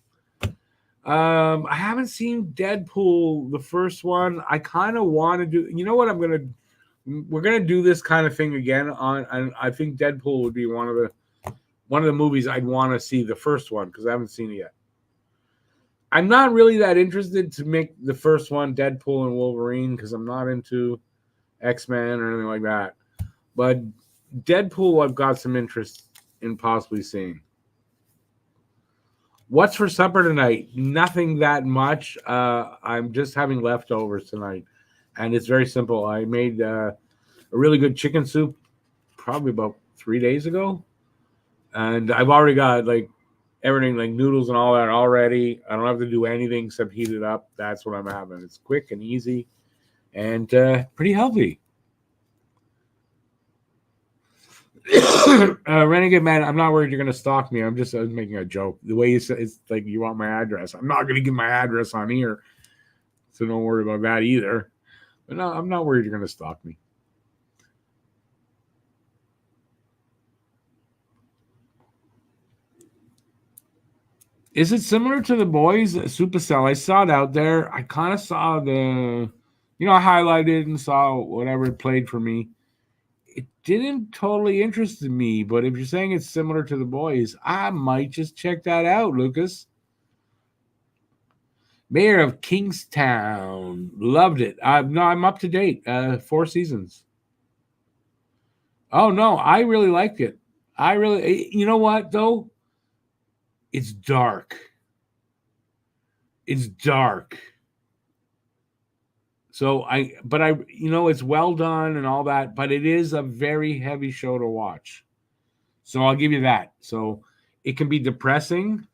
I haven't seen Deadpool, the first one. I kind of want to do. You know what? We're gonna do this kind of thing again and I think Deadpool would be one of the movies I'd want to see, the first one, because I haven't seen it yet. I'm not really that interested to make the first one Deadpool and Wolverine, because I'm not into X-Men or anything like that. But Deadpool, I've got some interest in possibly seeing. What's for supper tonight? Nothing that much. I'm just having leftovers tonight. And it's very simple. I made a really good chicken soup probably about 3 days ago. And I've already got everything, noodles and all that already. I don't have to do anything except heat it up. That's what I'm having. It's quick and easy and pretty healthy. Renegade Man, I'm not worried you're going to stalk me. I'm just making a joke. The way you said it's like you want my address. I'm not going to give my address on here. So don't worry about that either. But no, I'm not worried you're going to stalk me. Is it similar to The Boys, Supercell? I saw it out there. I kind of saw I highlighted and saw whatever it played for me. didn't totally interest me, but if you're saying it's similar to The Boys, I might just check that out, Lucas. Mayor of Kingstown. Loved it. No, I'm up to date. 4 seasons. Oh, no, I really liked it. You know what, though? It's dark. It's dark. So it's well done and all that, but it is a very heavy show to watch. So I'll give you that. So it can be depressing.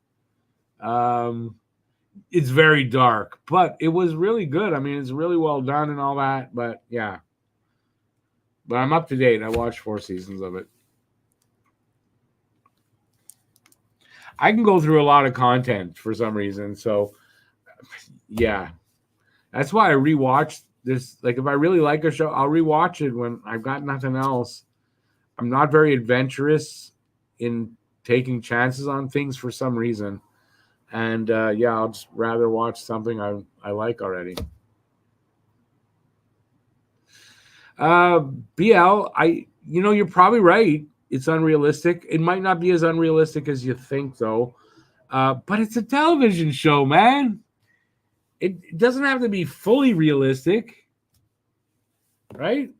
It's very dark, but it was really good. I mean, it's really well done and all that, but yeah. But I'm up to date. I watched 4 seasons of it. I can go through a lot of content for some reason. So yeah. That's why I rewatch this. Like, if I really like a show, I'll rewatch it when I've got nothing else. I'm not very adventurous in taking chances on things for some reason. And I'll just rather watch something I like already. BL, you're probably right. It's unrealistic. It might not be as unrealistic as you think, though. But it's a television show, man. It doesn't have to be fully realistic, right?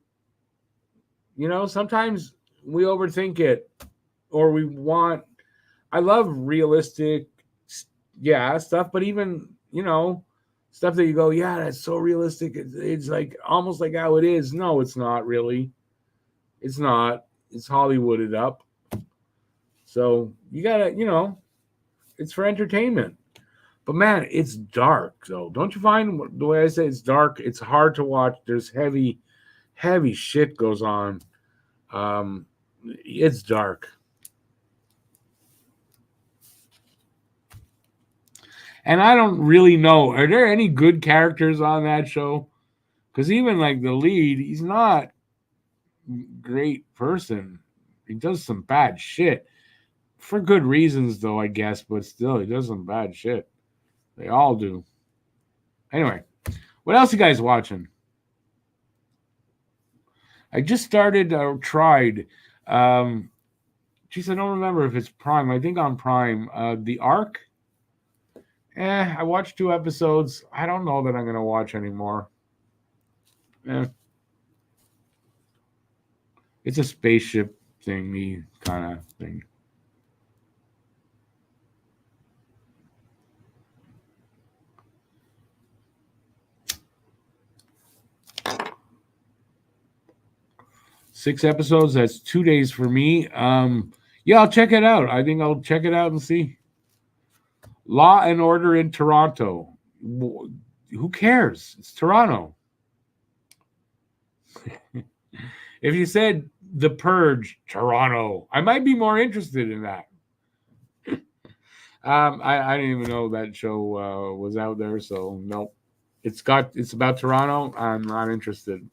Sometimes we overthink it, or we want. I love realistic, stuff, but even stuff that you go, yeah, that's so realistic. It's like almost like how it is. No, it's not really. It's not. It's Hollywooded up. So you gotta, it's for entertainment. But man, it's dark though. Don't you find the way I say it's dark? It's hard to watch. There's heavy shit goes on. It's dark. And I don't really know. Are there any good characters on that show? Because even like the lead, he's not a great person. He does some bad shit. For good reasons, though, I guess. But still, he does some bad shit. They all do. Anyway, what else you guys watching? I just started or tried. Geez, I don't remember if it's Prime. I think on Prime. The Ark. I watched 2 episodes. I don't know that I'm going to watch anymore. It's a spaceship thingy kind of thing. Six episodes. That's 2 days for me. I'll check it out. I think I'll check it out and see. Law and Order in Toronto. Who cares? It's Toronto. If you said The Purge, Toronto, I might be more interested in that. I didn't even know that show was out there, so nope. It's about Toronto. I'm not interested.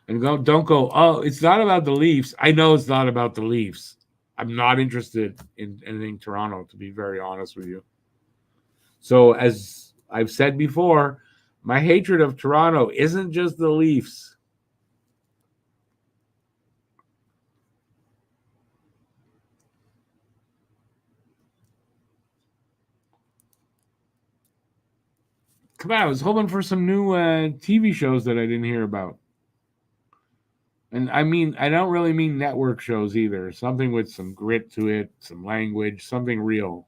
And don't go, oh, it's not about the Leafs. I know it's not about the Leafs. I'm not interested in anything Toronto, to be very honest with you. So, as I've said before, my hatred of Toronto isn't just the Leafs. Come on, I was hoping for some new TV shows that I didn't hear about. And I don't really mean network shows either. Something with some grit to it, some language, something real.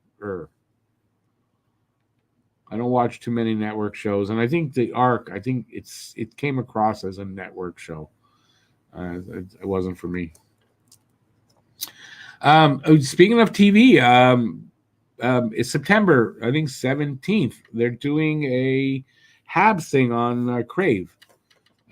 I don't watch too many network shows, and I think the Ark. I think it came across as a network show. It wasn't for me. Speaking of TV, it's September, I think 17th. They're doing a Habs thing on Crave.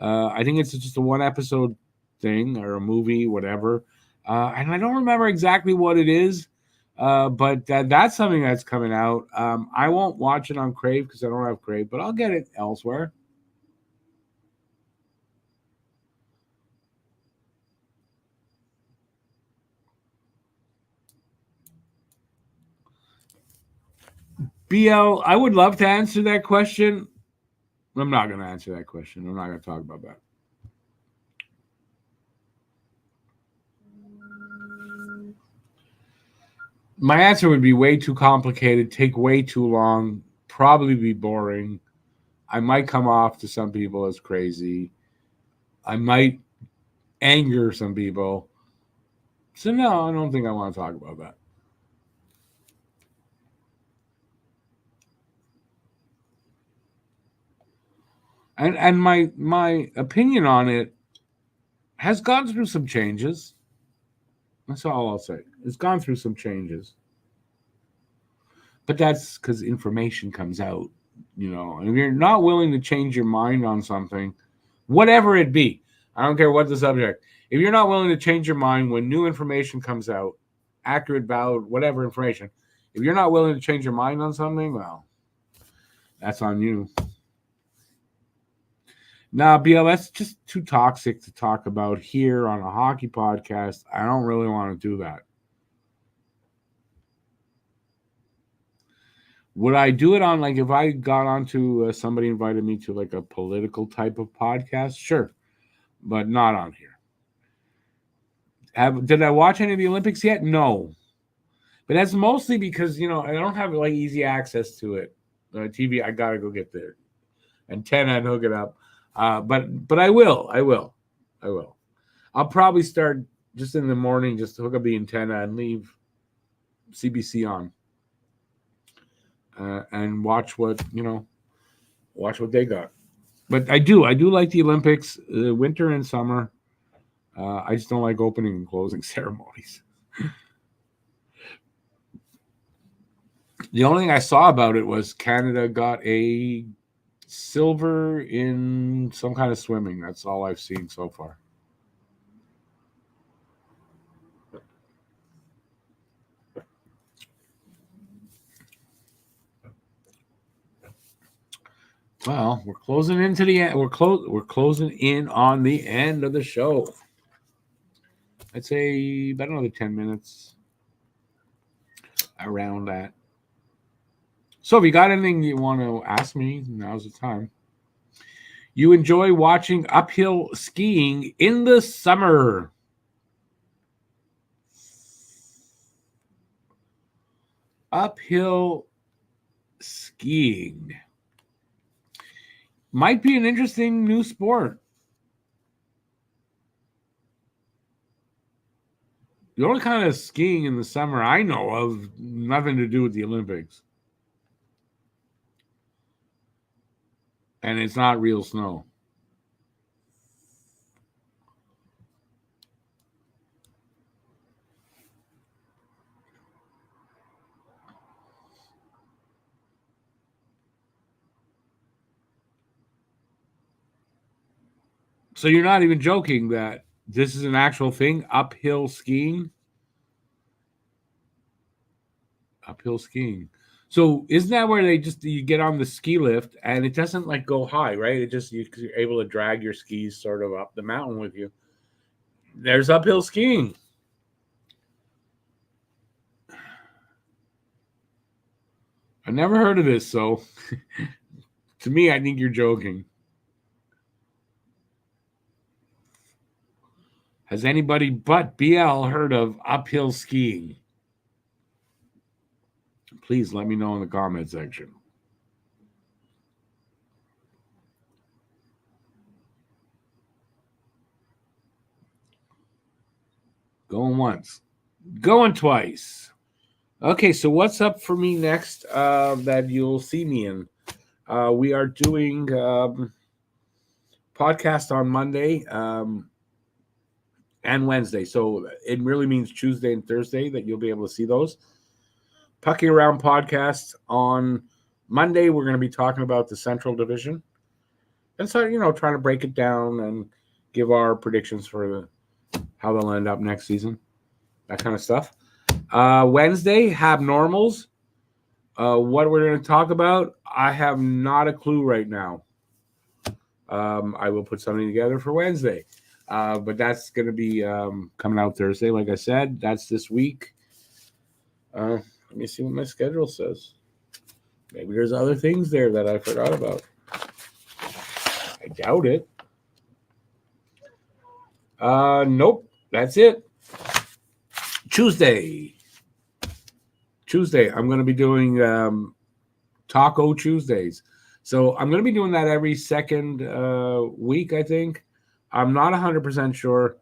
I think it's just a 1 episode thing or a movie, whatever. And I don't remember exactly what it is, but that's something that's coming out. I won't watch it on Crave because I don't have Crave, but I'll get it elsewhere. BL, I would love to answer that question, I'm not going to answer that question. I'm not going to talk about that. My answer would be way too complicated, take way too long, probably be boring. I might come off to some people as crazy. I might anger some people. So no, I don't think I want to talk about that. And my opinion on it has gone through some changes. That's all I'll say. It's gone through some changes. But that's because information comes out, And if you're not willing to change your mind on something, whatever it be, I don't care what the subject. If you're not willing to change your mind when new information comes out, accurate, valid, whatever information, if you're not willing to change your mind on something, well, that's on you. Now, BL, that's just too toxic to talk about here on a hockey podcast. I don't really want to do that. Would I do it on, like, if I got onto somebody invited me to, like, a political type of podcast? Sure, but not on here. Did I watch any of the Olympics yet? No. But that's mostly because, I don't have, like, easy access to it. TV, I got to go get the antenna and hook it up. But I will. I'll probably start just in the morning, just to hook up the antenna and leave CBC on. And watch what they got. But I do like the Olympics, winter and summer. I just don't like opening and closing ceremonies. The only thing I saw about it was Canada got a silver in some kind of swimming. That's all I've seen so far. Well, we're closing into the end. We're closing in on the end of the show. I'd say about another 10 minutes around that. So if you got anything you want to ask me, now's the time. You enjoy watching uphill skiing in the summer. Uphill skiing might be an interesting new sport. The only kind of skiing in the summer I know of, nothing to do with the Olympics. And it's not real snow. So you're not even joking that this is an actual thing, uphill skiing? Uphill skiing. So isn't that where you get on the ski lift and it doesn't like go high, right? It just, you're able to drag your skis sort of up the mountain with you. There's uphill skiing. I never heard of this, so to me, I think you're joking. Has anybody but BL heard of uphill skiing? Please let me know in the comment section. Going once. Going twice. Okay, so what's up for me next that you'll see me in? We are doing podcast on Monday and Wednesday. So it really means Tuesday and Thursday that you'll be able to see those. Pucking Around podcast on Monday, we're going to be talking about the Central Division. And so, trying to break it down and give our predictions for how they'll end up next season. That kind of stuff. Wednesday, Hab Normals. What we're going to talk about, I have not a clue right now. I will put something together for Wednesday. But that's going to be coming out Thursday, like I said. That's this week. Let me see what my schedule says. Maybe there's other things there that I forgot about. doubt it. Nope. That's it. Tuesday. I'm going to be doing Taco Tuesdays. So I'm going to be doing that every second week, I think. I'm not 100% sure,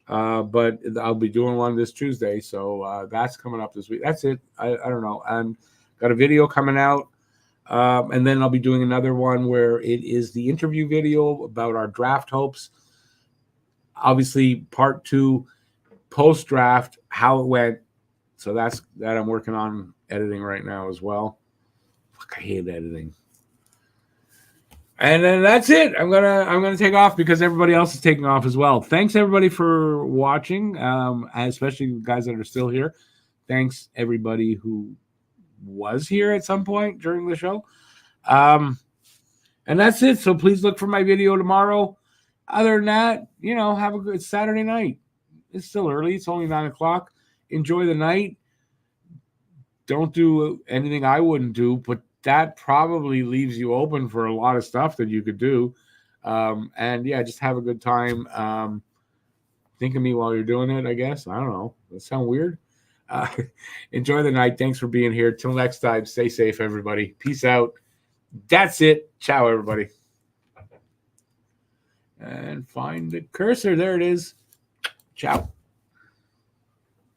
but I'll be doing one this Tuesday. So that's coming up this week. That's it. I don't know. And got a video coming out. And then I'll be doing another one where it is the interview video about our draft hopes. Obviously, part 2, post-draft, how it went. So that I'm working on editing right now as well. Fuck, I hate editing. And then that's it. I'm gonna take off because everybody else is taking off as well. Thanks everybody for watching, especially the guys that are still here. Thanks everybody who was here at some point during the show. And that's it. So please look for my video tomorrow. Other than that, have a good Saturday night. It's still early. It's only 9 o'clock. Enjoy the night. Don't do anything I wouldn't do, but that probably leaves you open for a lot of stuff that you could do. And yeah, just have a good time. Think of me while you're doing it, I guess. I don't know. That sound weird? Enjoy the night. Thanks for being here. Till next time, stay safe, everybody. Peace out. That's it. Ciao, everybody. And find the cursor. There it is. Ciao.